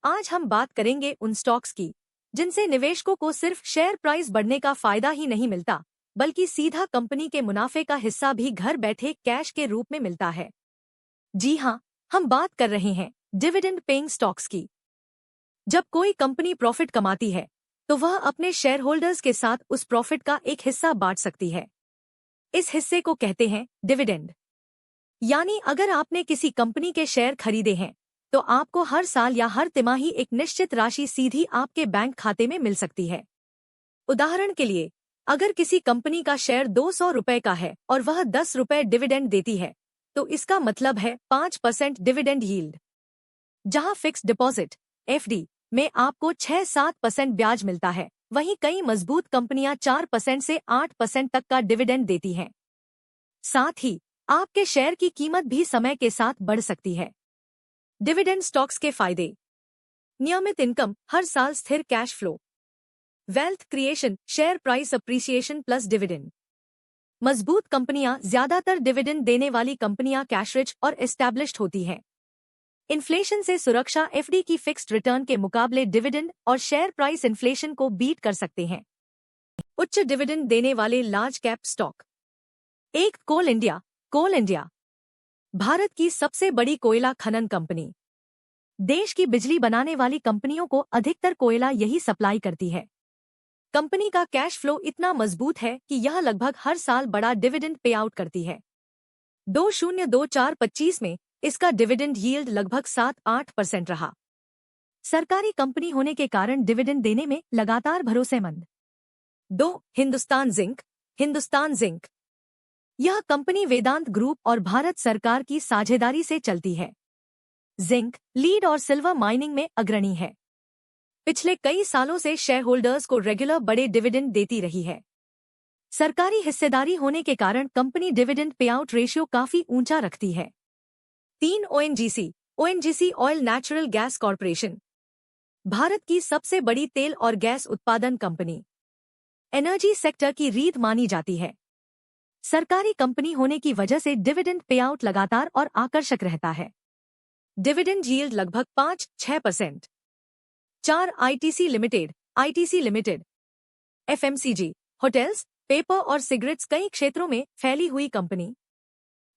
आज हम बात करेंगे उन स्टॉक्स की जिनसे निवेशकों को सिर्फ शेयर प्राइस बढ़ने का फायदा ही नहीं मिलता, बल्कि सीधा कंपनी के मुनाफे का हिस्सा भी घर बैठे कैश के रूप में मिलता है। जी हाँ, हम बात कर रहे हैं डिविडेंड पेइंग स्टॉक्स की। जब कोई कंपनी प्रॉफिट कमाती है तो वह अपने शेयर होल्डर्स के साथ उस प्रॉफिट का एक हिस्सा बांट सकती है। इस हिस्से को कहते हैं डिविडेंड। यानी अगर आपने किसी कंपनी के शेयर खरीदे हैं तो आपको हर साल या हर तिमाही एक निश्चित राशि सीधी आपके बैंक खाते में मिल सकती है। उदाहरण के लिए, अगर किसी कंपनी का शेयर 200 रुपए का है और वह 10 रुपए डिविडेंड देती है, तो इसका मतलब है 5% डिविडेंड यील्ड। जहां फिक्स डिपॉजिट (एफडी) में आपको 6-7% ब्याज मिलता है, वहीं कई मजबूत कंपनियां 4% से 8% तक का डिविडेंड देती हैं। साथ ही आपके शेयर की कीमत भी समय के साथ बढ़ सकती है। डिविडेंड स्टॉक्स के फायदे: नियमित इनकम, हर साल स्थिर cash flow, wealth creation, share price appreciation plus dividend. मजबूत कंपनियां, ज्यादातर डिविडेंड देने वाली कंपनियां कैश रिच और एस्टैब्लिश्ड होती हैं। इन्फ्लेशन से सुरक्षा, एफडी की फिक्स्ड रिटर्न के मुकाबले डिविडेंड और शेयर प्राइस इन्फ्लेशन को बीट कर सकते हैं। उच्च डिविडेंड देने वाले लार्ज कैप स्टॉक। एक कोल इंडिया। कोल इंडिया भारत की सबसे बड़ी कोयला खनन कंपनी। देश की बिजली बनाने वाली कंपनियों को अधिकतर कोयला यही सप्लाई करती है। कंपनी का कैश फ्लो इतना मजबूत है कि यह लगभग हर साल बड़ा डिविडेंड पे आउट करती है। 2024-25 में इसका डिविडेंड यील्ड लगभग 7-8% रहा। सरकारी कंपनी होने के कारण डिविडेंड देने में लगातार भरोसेमंद। 2. हिंदुस्तान जिंक। हिंदुस्तान जिंक यह कंपनी वेदांत ग्रुप और भारत सरकार की साझेदारी से चलती है। जिंक, लीड और सिल्वर माइनिंग में अग्रणी है। पिछले कई सालों से शेयर होल्डर्स को रेगुलर बड़े डिविडेंड देती रही है। सरकारी हिस्सेदारी होने के कारण company dividend pay out ratio काफी ऊंचा रखती है। 3. ONGC. ONGC oil natural gas corporation Bharat की सबसे बड़ी तेल और गैस उत्पादन कंपनी। एनर्जी सेक्टर की रीढ़ मानी जाती है। सरकारी कंपनी होने की वजह से डिविडेंड पे आउट लगातार और आकर्षक रहता है। डिविडेंड यील्ड लगभग 5-6%। 4. ITC limited. ITC limited FMCG, hotels, paper और सिगरेट्स कई क्षेत्रों में फैली हुई कंपनी।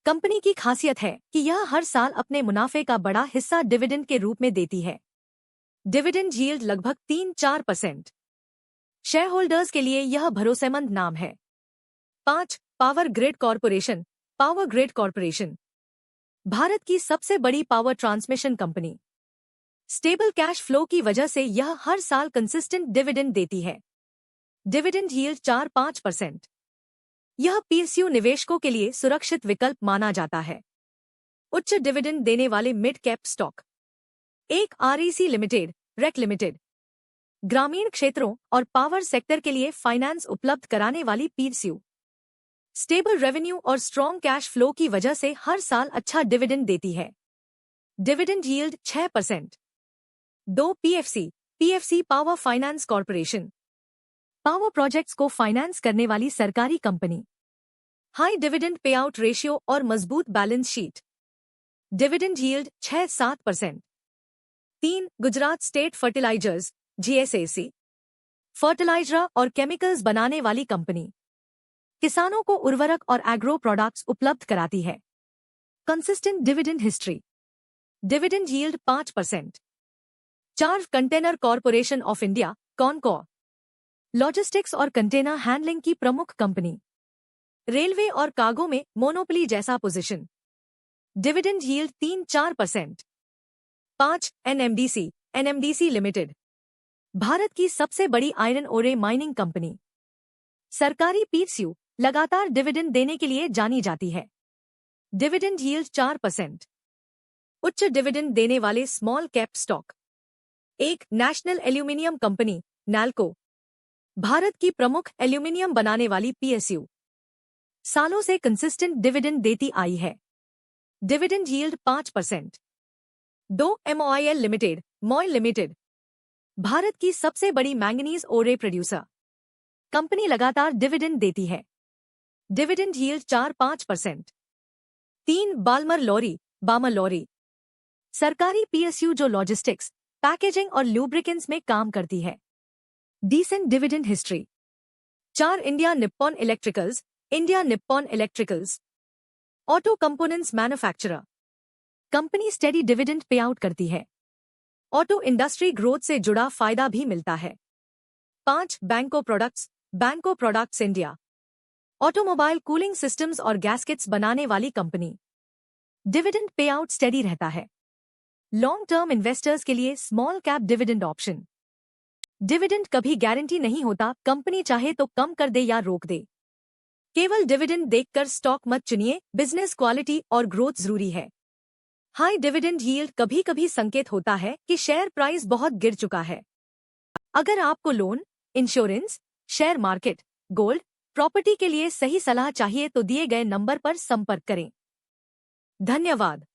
कंपनी की खासियत है कि यह हर साल अपने मुनाफे का बड़ा हिस्सा डिविडेंड के रूप में देती है। डिविडेंड यील्ड लगभग 3-4%। शेयर होल्डर्स के लिए यह भरोसेमंद नाम है। 5. Power grid corporation. Power grid corporation Bharat की सबसे बड़ी power transmission company. Stable cash flow की वजह से यह हर साल कंसिस्टेंट डिविडेंड देती है। Dividend yield 4-5%। यह पीएसयू निवेशकों के लिए सुरक्षित विकल्प माना जाता है। उच्च डिविडेंड देने वाले mid cap stock. 1. REC limited. REC limited ग्रामीण क्षेत्रों और पावर सेक्टर के लिए फाइनेंस उपलब्ध कराने वाली पीएसयू। स्टेबल रेवेन्यू और स्ट्रॉन्ग कैश फ्लो की वजह से हर साल अच्छा डिविडेंड देती है। Dividend yield 6%। 2. PFC. PFC power finance corporation power projects को फाइनेंस करने वाली सरकारी कंपनी। हाई डिविडेंड पे आउट रेशियो और मजबूत balance sheet. Dividend yield 6-7%। 3. Gujarat state fertilizers. जीएसएसी फर्टिलाइजर और केमिकल्स बनाने वाली कंपनी। किसानों को उर्वरक और एग्रो प्रोडक्ट्स उपलब्ध कराती है। Consistent dividend history. Dividend yield 5%। 4. Container corporation of India. Concor logistics और कंटेनर हैंडलिंग की प्रमुख कंपनी। रेलवे और कार्गो में मोनोपोली जैसा position. Dividend yield 3-4%। 5. NMDC. NMDC limited Bharat की सबसे बड़ी आयरन ओरे माइनिंग कंपनी। सरकारी पीएसयू लगातार डिविडेंड देने के लिए जानी जाती है। Dividend yield 4%। उच्च डिविडेंड देने वाले small cap stock. 1. National aluminium company. NALCO Bharat की प्रमुख एल्यूमिनियम बनाने वाली पीएसयू। सालों से कंसिस्टेंट डिविडेंड देती आई है। Dividend yield 5%। 2. MOIL limited. MOIL limited Bharat की सबसे बड़ी मैंगनीज ओरे प्रोड्यूसर। कंपनी लगातार डिविडेंड देती है। Dividend yield 4-5%। 3. Balmer Lawrie. Balmer Lawrie सरकारी पीएसयू जो लॉजिस्टिक्स, पैकेजिंग और लूब्रिकेंट्स में काम करती है। Decent dividend history. 4 India Nippon Electricals, India Nippon Electricals. Auto components manufacturer. Company steady dividend पे आउट करती है। ऑटो इंडस्ट्री ग्रोथ से जुड़ा फायदा भी मिलता है। 5 बैंको प्रोडक्ट्स, बैंको products India. Automobile cooling systems और गैस्केट्स बनाने वाली company. Dividend pay out steady रहता है। लॉन्ग टर्म इन्वेस्टर्स के लिए small cap dividend option. Dividend कभी गारंटी नहीं होता, कंपनी चाहे तो कम कर दे या रोक दे। केवल डिविडेंड देखकर स्टॉक मत चुनिए, बिजनेस क्वालिटी और ग्रोथ जरूरी है। हाई डिविडेंड यील्ड कभी कभी संकेत होता है कि शेयर प्राइस बहुत गिर चुका है। अगर आपको loan, insurance, share market, gold, property के लिए सही सलाह चाहिए तो दिए गए नंबर पर संपर्क करें। धन्यवाद।